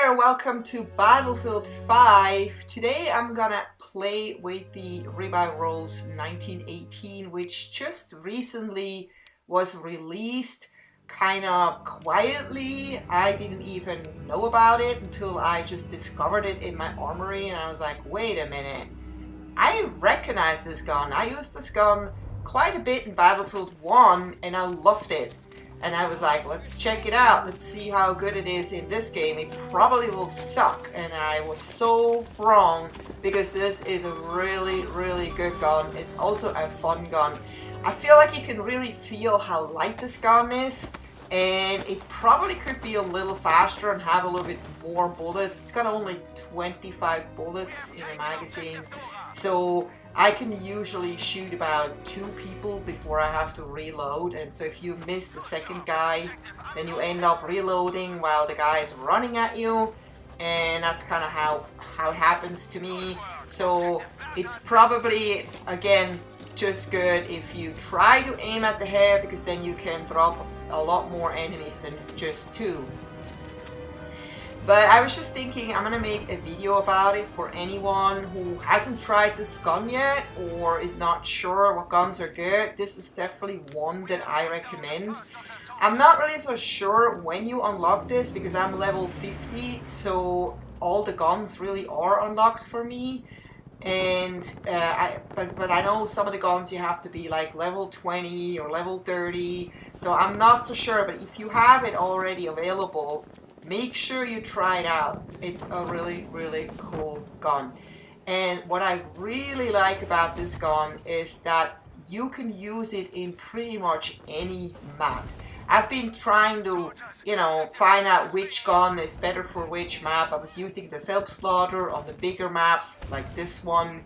there, welcome to Battlefield 5. Today I'm gonna play with the Rebuy Rolls 1918, which just recently was released kind of quietly. I didn't even know about it until I just discovered it in my armory and I was like, wait a minute, I recognize this gun. I used this gun quite a bit in Battlefield 1 and I loved it. And I was like, let's check it out. Let's see how good it is in this game. It probably will suck. And I was so wrong because this is a really, really good gun. It's also a fun gun. I feel like you can really feel how light this gun is. And it probably could be a little faster and have a little bit more bullets. It's got only 25 bullets in a magazine. So I can usually shoot about 2 people before I have to reload, and so if you miss the second guy, then you end up reloading while the guy is running at you, and that's kind of how it happens to me. So it's probably, again, just good if you try to aim at the head, because then you can drop a lot more enemies than just 2. But I was just thinking I'm gonna make a video about it for anyone who hasn't tried this gun yet or is not sure what guns are good. This is definitely one that I recommend. I'm not really so sure when you unlock this because I'm level 50, so all the guns really are unlocked for me. And but I know some of the guns you have to be like level 20 or level 30, so I'm not so sure. But if you have it already available, make sure you try it out. It's a really, really cool gun. And what I really like about this gun is that you can use it in pretty much any map. I've been trying to, find out which gun is better for which map. I was using the self-slaughter on the bigger maps like this one,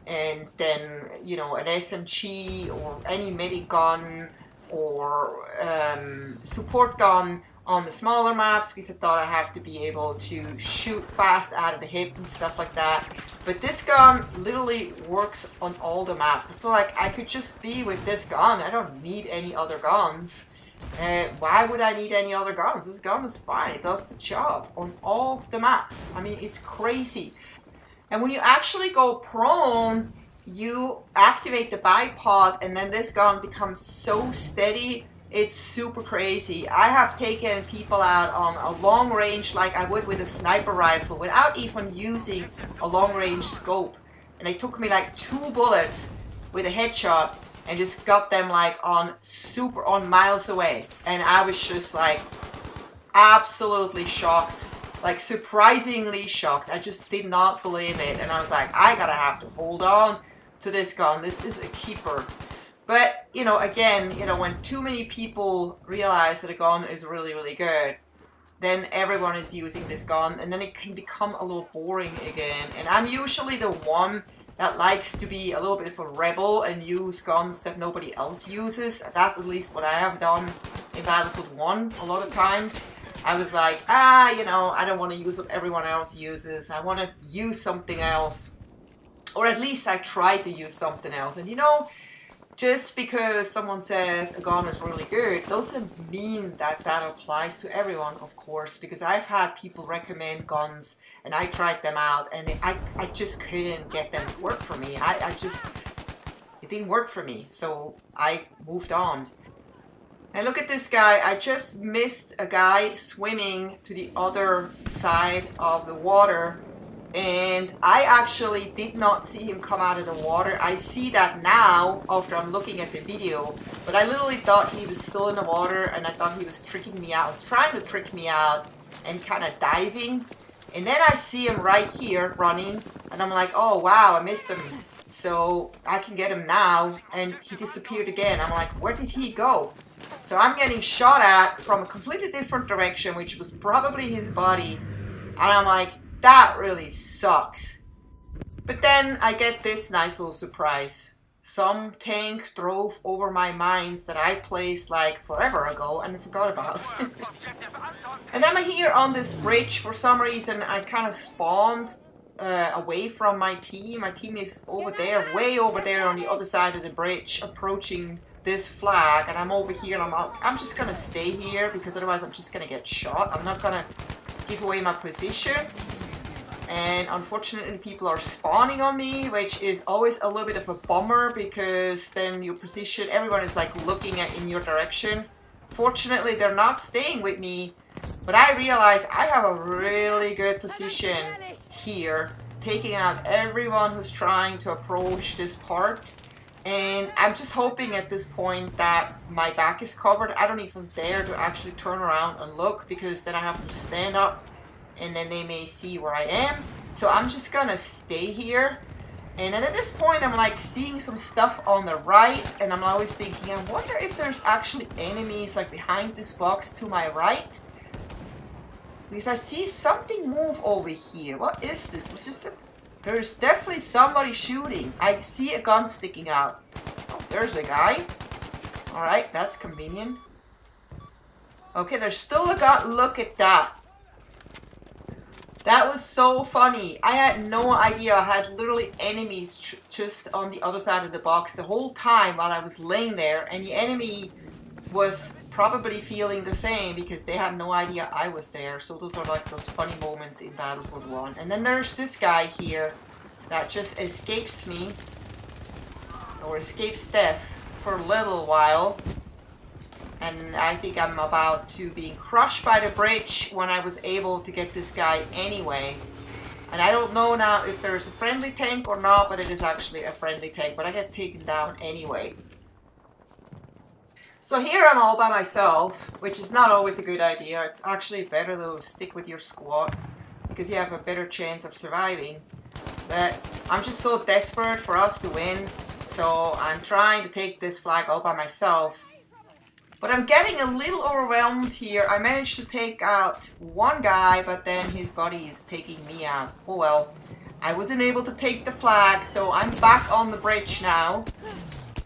and then, an SMG or any medic gun or support gun on the smaller maps, because I thought I have to be able to shoot fast out of the hip and stuff like that. But this gun literally works on all the maps. I feel like I could just be with this gun. I don't need any other guns. Why would I need any other guns? This gun is fine. It does the job on all the maps. I mean, it's crazy. And when you actually go prone, you activate the bipod and then this gun becomes so steady. It's super crazy. I have taken people out on a long range like I would with a sniper rifle without even using a long range scope. And it took me like 2 bullets with a headshot and just got them like on miles away. And I was just like absolutely shocked, like surprisingly shocked. I just did not believe it. And I was like, I gotta have to hold on to this gun. This is a keeper. But, again, when too many people realize that a gun is really, really good, then everyone is using this gun, and then it can become a little boring again. And I'm usually the one that likes to be a little bit of a rebel and use guns that nobody else uses. That's at least what I have done in Battlefield 1 a lot of times. I was like, I don't want to use what everyone else uses. I want to use something else. Or at least I try to use something else. And just because someone says a gun is really good doesn't mean that that applies to everyone, of course, because I've had people recommend guns and I tried them out and I just couldn't get them to work for me. It didn't work for me, so I moved on. And look at this guy. I just missed a guy swimming to the other side of the water. And I actually did not see him come out of the water. I see that now after I'm looking at the video. But I literally thought he was still in the water and I thought he was tricking me out. He was trying to trick me out and kind of diving. And then I see him right here running. And I'm like, oh wow, I missed him. So I can get him now. And he disappeared again. I'm like, where did he go? So I'm getting shot at from a completely different direction, which was probably his body. And I'm like, that really sucks. But then I get this nice little surprise. Some tank drove over my mines that I placed like forever ago and I forgot about. And I'm here on this bridge. For some reason I kind of spawned away from my team. My team is over there, way over there on the other side of the bridge, approaching this flag, and I'm over here and I'm just gonna stay here because otherwise I'm just gonna get shot. I'm not gonna give away my position. And unfortunately people are spawning on me, which is always a little bit of a bummer because then your position, everyone is like looking in your direction. Fortunately they're not staying with me, but I realize I have a really good position here, taking out everyone who's trying to approach this part. And I'm just hoping at this point that my back is covered. I don't even dare to actually turn around and look because then I have to stand up and then they may see where I am. So I'm just gonna stay here. And then at this point I'm like seeing some stuff on the right and I'm always thinking, I wonder if there's actually enemies like behind this box to my right. Because I see something move over here. What is this? It's just there's definitely somebody shooting. I see a gun sticking out. Oh, there's a guy. Alright, that's convenient. Okay, there's still a gun. Look at that. That was so funny. I had no idea. I had literally enemies just on the other side of the box the whole time while I was laying there. And the enemy was probably feeling the same because they had no idea I was there. So those are like those funny moments in Battlefield 1. And then there's this guy here that just escapes me, or escapes death for a little while. And I think I'm about to being crushed by the bridge when I was able to get this guy anyway. And I don't know now if there's a friendly tank or not, but it is actually a friendly tank. But I get taken down anyway. So here I'm all by myself, which is not always a good idea. It's actually better to stick with your squad because you have a better chance of surviving. But I'm just so desperate for us to win, so I'm trying to take this flag all by myself. But I'm getting a little overwhelmed here. I managed to take out one guy, but then his buddy is taking me out. Oh well, I wasn't able to take the flag, so I'm back on the bridge now.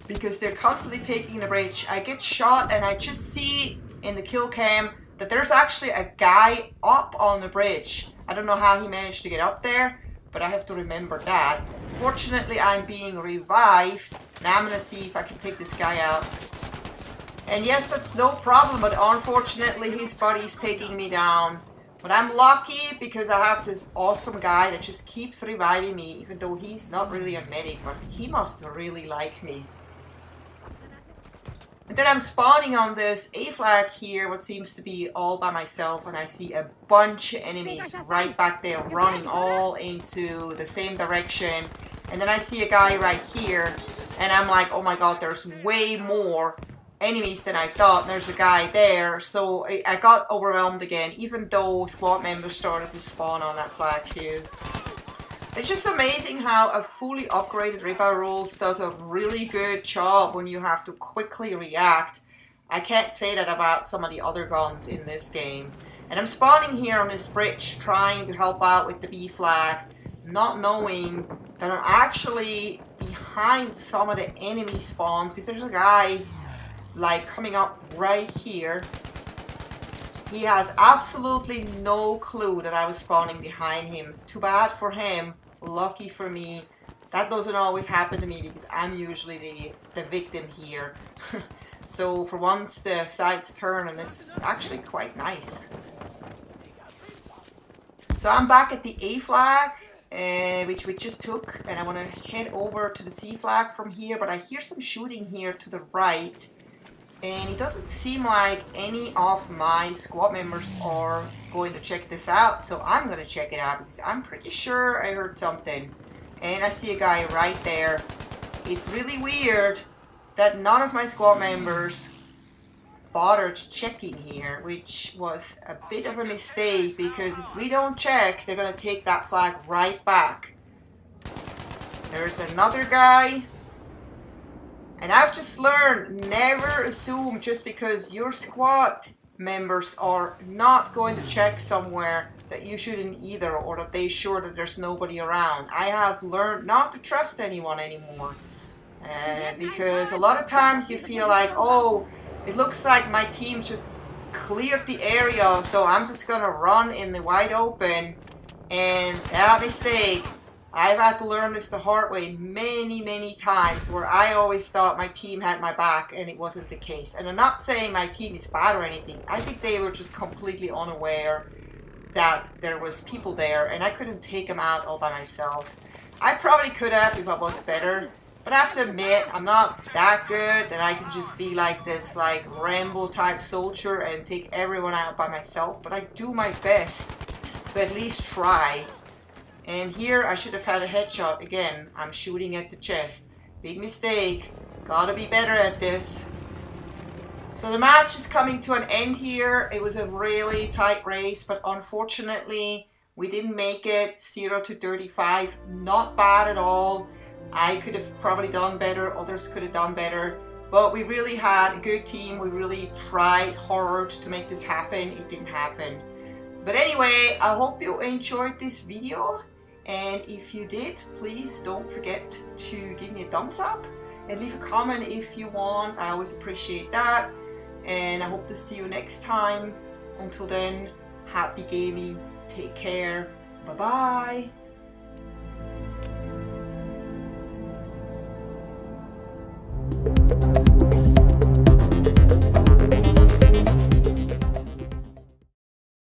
Because they're constantly taking the bridge. I get shot and I just see in the kill cam that there's actually a guy up on the bridge. I don't know how he managed to get up there, but I have to remember that. Fortunately, I'm being revived. Now I'm gonna see if I can take this guy out. And yes, that's no problem, but unfortunately his buddy's taking me down. But I'm lucky because I have this awesome guy that just keeps reviving me, even though he's not really a medic, but he must really like me. And then I'm spawning on this A flag here, what seems to be all by myself, and I see a bunch of enemies right back there running all into the same direction. And then I see a guy right here, and I'm like, oh my god, there's way more enemies than I thought. And there's a guy there, so I got overwhelmed again, even though squad members started to spawn on that flag too. It's just amazing how a fully upgraded Ripper Rolls does a really good job when you have to quickly react. I can't say that about some of the other guns in this game. And I'm spawning here on this bridge trying to help out with the B flag, not knowing that I'm actually behind some of the enemy spawns because there's a guy like coming up right here. He has absolutely no clue that I was spawning behind him. Too bad for him. Lucky for me. That doesn't always happen to me because I'm usually the victim here. So for once the sides turn and it's actually quite nice. So I'm back at the A flag, which we just took. And I want to head over to the C flag from here. But I hear some shooting here to the right. And it doesn't seem like any of my squad members are going to check this out. So I'm going to check it out because I'm pretty sure I heard something. And I see a guy right there. It's really weird that none of my squad members bothered checking here, which was a bit of a mistake because if we don't check, they're going to take that flag right back. There's another guy. And I've just learned, never assume just because your squad members are not going to check somewhere that you shouldn't either, or that they're sure that there's nobody around. I have learned not to trust anyone anymore. Because a lot of times you feel like, oh, it looks like my team just cleared the area, so I'm just gonna run in the wide open. And that mistake, I've had to learn this the hard way many times, where I always thought my team had my back and it wasn't the case. And I'm not saying my team is bad or anything. I think they were just completely unaware that there was people there and I couldn't take them out all by myself. I probably could have if I was better, but I have to admit I'm not that good that I can just be like this like Rambo type soldier and take everyone out by myself, but I do my best to at least try. And here I should have had a headshot. Again, I'm shooting at the chest. Big mistake. Gotta be better at this. So the match is coming to an end here. It was a really tight race, but unfortunately we didn't make it. 0 to 35. Not bad at all. I could have probably done better. Others could have done better. But we really had a good team. We really tried hard to make this happen. It didn't happen. But anyway, I hope you enjoyed this video. And if you did, please don't forget to give me a thumbs up. And leave a comment if you want. I always appreciate that. And I hope to see you next time. Until then, happy gaming. Take care. Bye bye.